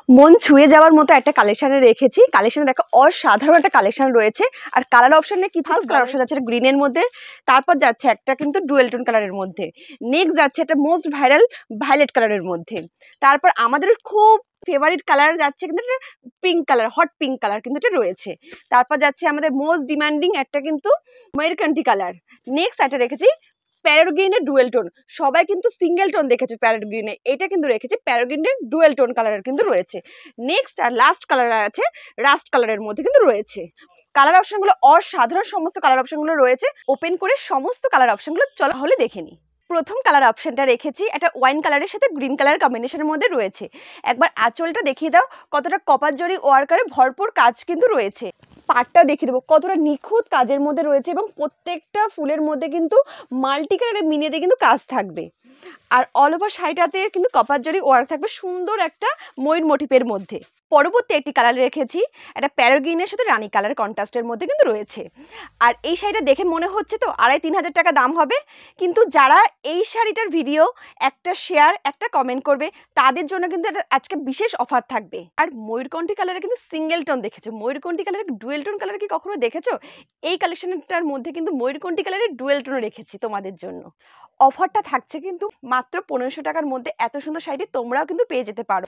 মন ছুঁয়ে যাওয়ার মতো একটা কালেকশনে রেখেছি। কালেকশনে দেখো অসাধারণ একটা কালেকশন রয়েছে। আর কালার অপশনে কিছু কালার অপশন যাচ্ছে গ্রিনের মধ্যে, তারপর যাচ্ছে একটা কিন্তু ডুয়েল টোন কালারের মধ্যে, নেক্সট যাচ্ছে একটা মোস্ট ভাইরাল ভায়োলেট কালারের মধ্যে, তারপর আমাদের খুব ফেভারিট কালার যাচ্ছে কিন্তু pink colour, hot pink colour কিন্তু এটা রয়েছে। তারপর যাচ্ছে আমাদের মোস্ট ডিমান্ডিং একটা কিন্তু ময়ূরকণ্ঠী কালার। নেক্সট একটা রেখেছি প্যারট গ্রিনের ডুয়েল টোন। সবাই কিন্তু সিঙ্গেল টোন দেখেছে প্যারট গ্রিনে, এটা কিন্তু রেখেছি প্যারট গ্রিনের ডুয়েল টোন কালারের কিন্তু রয়েছে। নেক্সট আর লাস্ট কালার আছে রাস্ট কালারের মধ্যে কিন্তু রয়েছে। কালার অপশনগুলো অসাধারণ, সমস্ত কালার অপশনগুলো রয়েছে। ওপেন করে সমস্ত কালার অপশনগুলো চলো হলে দেখে নিই। প্রথম কালার অপশনটা রেখেছি একটা ওয়াইন কালারের সাথে গ্রিন কালার কম্বিনেশনের মধ্যে রয়েছে। একবার আঁচলটা দেখিয়ে দাও, কতটা কপার জরি ওয়ার্কারে ভরপুর কাজ কিন্তু রয়েছে। পাটটা দেখিয়ে দেবো কতটা নিখুঁত কাজের মধ্যে রয়েছে এবং প্রত্যেকটা ফুলের মধ্যে কিন্তু মাল্টি কালারের মিনিয়ে কিন্তু কাজ থাকবে। আর অল ওভার শাড়িটাতে কিন্তু কপার জরি ওয়ার্ক থাকবে সুন্দর একটা ময়ূর মোটিফের মধ্যে। পরবর্তী একটি কালার রেখেছি একটা প্যারট গ্রিনের সাথে রানী কালার কন্ট্রাস্টের মধ্যে কিন্তু রয়েছে। আর এই শাড়িটা দেখে মনে হচ্ছে তো 2,500-3 হাজার টাকা দাম হবে, কিন্তু যারা এই শাড়িটার ভিডিও একটা শেয়ার একটা কমেন্ট করবে তাদের জন্য কিন্তু আজকে বিশেষ অফার থাকবে। আর ময়ূরকণ্ঠী কালারে কিন্তু সিঙ্গেল টোন দেখেছো, ময়ূরকণ্ঠী কালারে ডুয়েল টোন কালার কি কখনো দেখেছো? এই কালেকশনটার মধ্যে কিন্তু ময়ূরকণ্ঠী কালারের ডুয়েল টোন রেখেছি তোমাদের জন্য। অফারটা থাকছে কিন্তু মাত্র 1500 টাকার মধ্যে। এত সুন্দর শাড়িটি তোমরাও কিন্তু পেয়ে যেতে পারো।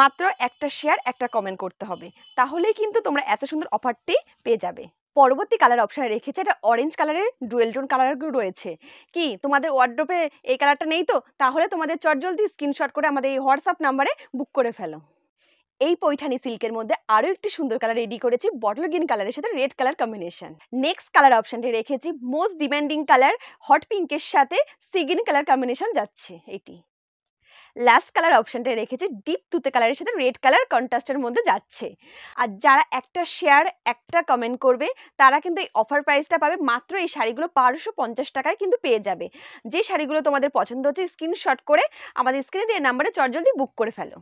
মাত্র একটা শেয়ার একটা কমেন্ট করতে হবে, তাহলেই কিন্তু তোমরা এত সুন্দর অফারটি পেয়ে যাবে। পরবর্তী কালার অপশনে রেখেছে একটা অরেঞ্জ কালারের ডুয়েল টোন কালারগুলো রয়েছে। কি তোমাদের ওয়ার্ড্রোবে এই কালারটা নেই তো? তাহলে তোমাদের চটজলদি স্ক্রিনশট করে আমাদের এই হোয়াটসঅ্যাপ নাম্বারে বুক করে ফেলো। এই পৈঠানি সিল্কের মধ্যে আরো একটি সুন্দর কালার রেডি করেছি বটল গ্রিন কালারের সাথে red colour combination. Next colour অপশনটি রেখেছি মোস্ট ডিমান্ডিং কালার হট পিঙ্কের সাথে সি গ্রিন কালার কম্বিনেশন যাচ্ছে এটি। লাস্ট কালার অপশনটা রেখেছি ডিপ তুতে কালারের সাথে রেড কালার কন্ট্রাস্টের মধ্যে যাচ্ছে। আর যারা একটা শেয়ার একটা কমেন্ট করবে তারা কিন্তু এই অফার প্রাইসটা পাবে মাত্র এই শাড়িগুলো 1250 টাকায় কিন্তু পেয়ে যাবে। যে শাড়িগুলো তোমাদের পছন্দ হচ্ছে স্ক্রিনশট করে আমাদের স্ক্রিনে দিয়ে নাম্বারে চটজলদি বুক করে ফেলো।